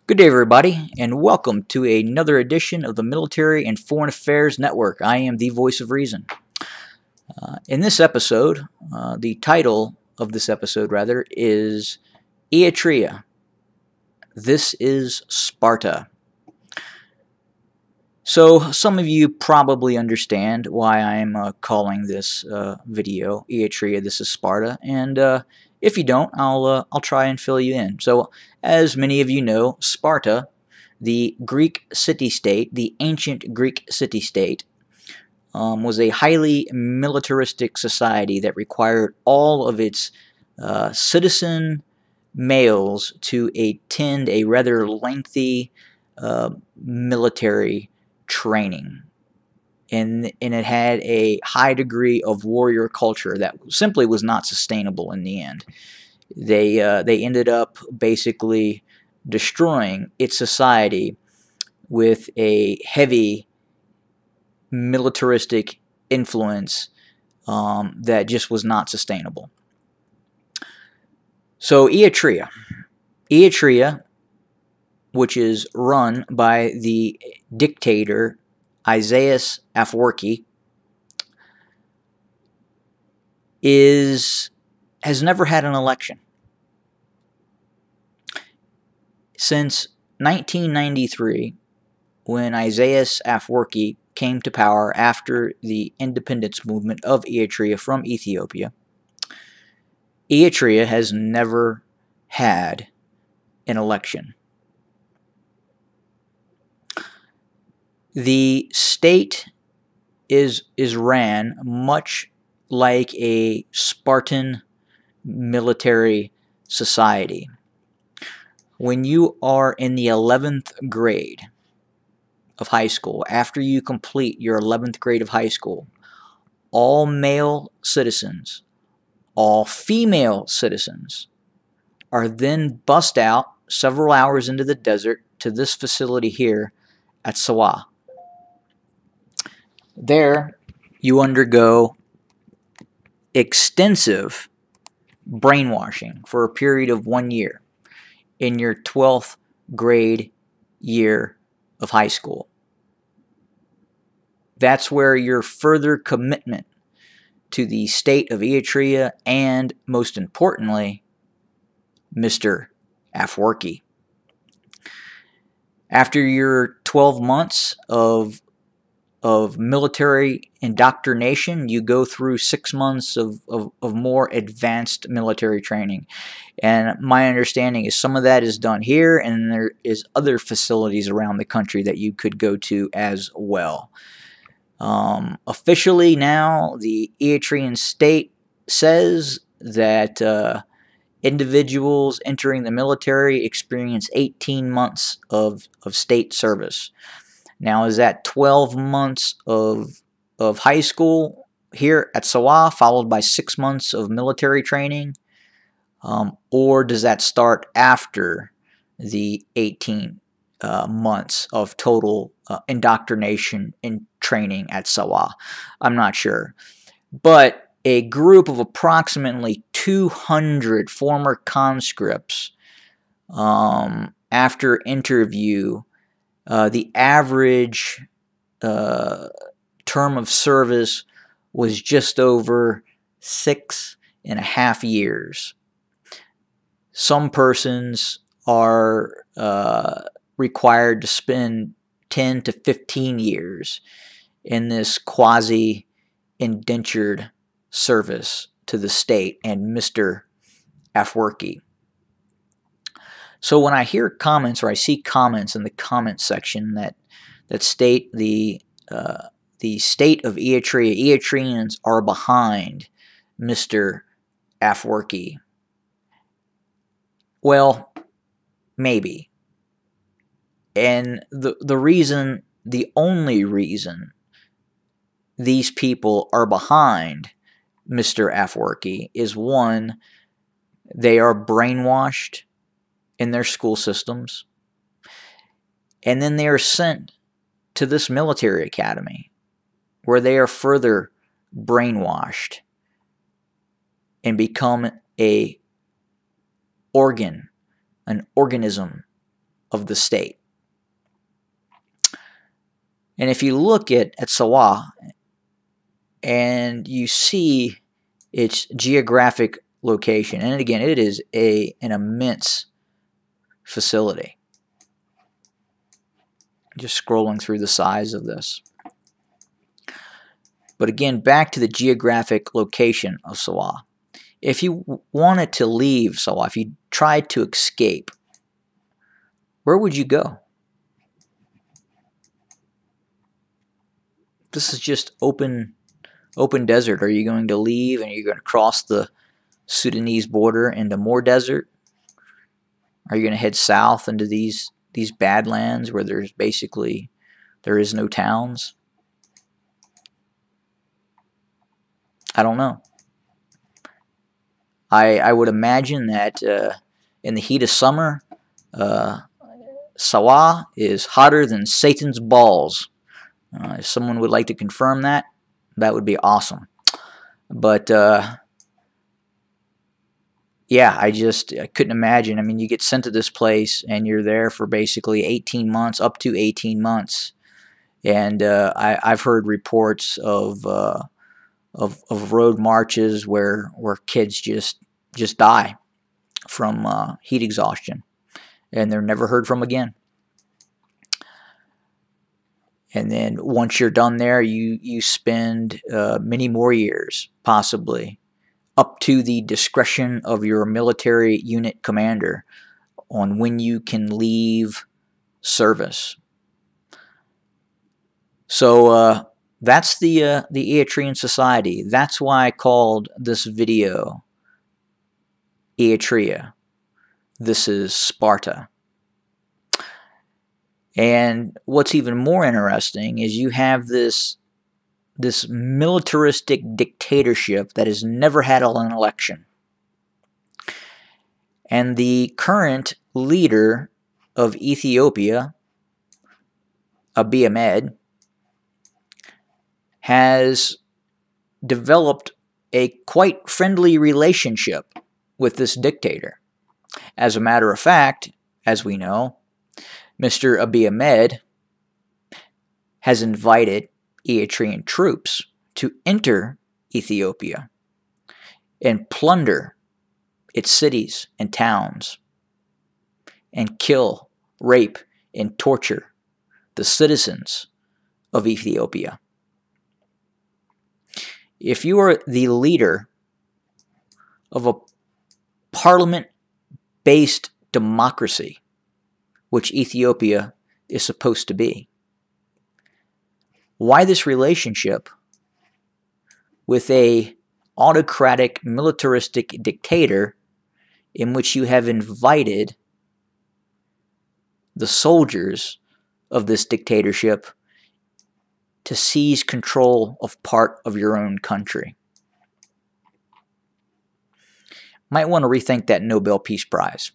Good day, everybody, and welcome to another edition of the Military and Foreign Affairs Network. I am the voice of reason. In this episode, the title of this episode, rather, is Eritrea. This is Sparta. So, some of you probably understand why I'm calling this video Eritrea. This is Sparta, and if you don't, I'll try and fill you in. So, as many of you know, Sparta, the Greek city-state, the ancient Greek city-state, was a highly militaristic society that required all of its citizen males to attend a rather lengthy military training. And it had a high degree of warrior culture that simply was not sustainable in the end. They ended up basically destroying its society with a heavy militaristic influence that just was not sustainable. So Eritrea, which is run by the dictator Isaias Afwerki, has never had an election. Since 1993, when Isaias Afwerki came to power after the independence movement of Eritrea from Ethiopia, Eritrea has never had an election. The state is ran much like a Spartan military society. When you are in the 11th grade of high school, after you complete your 11th grade of high school, all male citizens, all female citizens are then bussed out several hours into the desert to this facility here at Sawa. There, you undergo extensive brainwashing for a period of 1 year in your 12th grade year of high school. That's where your further commitment to the state of Eritrea and, most importantly, Mr. Afwerki. After your 12 months of military indoctrination, you go through 6 months of more advanced military training. And my understanding is some of that is done here, and there is other facilities around the country that you could go to as well. Officially now, the Eritrean state says that individuals entering the military experience 18 months of state service. Now, is that 12 months of high school here at Sawa, followed by 6 months of military training? Or does that start after the 18 months of total indoctrination and training at Sawa? I'm not sure. But a group of approximately 200 former conscripts, after interview, the average term of service was just over 6.5 years. Some persons are required to spend 10 to 15 years in this quasi-indentured service to the state and Mr. Afwerki. So when I hear comments, or I see comments in the comment section that state the state of Eritrea, Eritreans are behind Mr. Afwerki. Well, maybe. And the only reason these people are behind Mr. Afwerki is, one, they are brainwashed in their school systems, and then they are sent to this military academy where they are further brainwashed and become an organism of the state. And if you look at Sawa and you see its geographic location, and again, it is an immense facility. Just scrolling through the size of this. But again, back to the geographic location of Sawa. If you wanted to leave Sawa, if you tried to escape, where would you go? This is just open desert. Are you going to leave and you're going to cross the Sudanese border into more desert? Are you going to head south into these badlands where there is no towns? I don't know. I would imagine that in the heat of summer, Sawa is hotter than Satan's balls. If someone would like to confirm that, that would be awesome. But yeah, I couldn't imagine. I mean, you get sent to this place and you're there for basically 18 months, up to 18 months. And I've heard reports of road marches where kids just die from heat exhaustion, and they're never heard from again. And then once you're done there, you spend many more years, possibly, up to the discretion of your military unit commander on when you can leave service. So that's the Eritrean society. That's why I called this video Eritrea. This is Sparta. And what's even more interesting is you have this militaristic dictatorship that has never had an election. And the current leader of Ethiopia, Abiy Ahmed, has developed a quite friendly relationship with this dictator. As a matter of fact, as we know, Mr. Abiy Ahmed has invited Eritrean troops to enter Ethiopia and plunder its cities and towns and kill, rape, and torture the citizens of Ethiopia. If you are the leader of a parliament-based democracy, which Ethiopia is supposed to be, why this relationship with a autocratic, militaristic dictator in which you have invited the soldiers of this dictatorship to seize control of part of your own country? Might want to rethink that Nobel Peace Prize.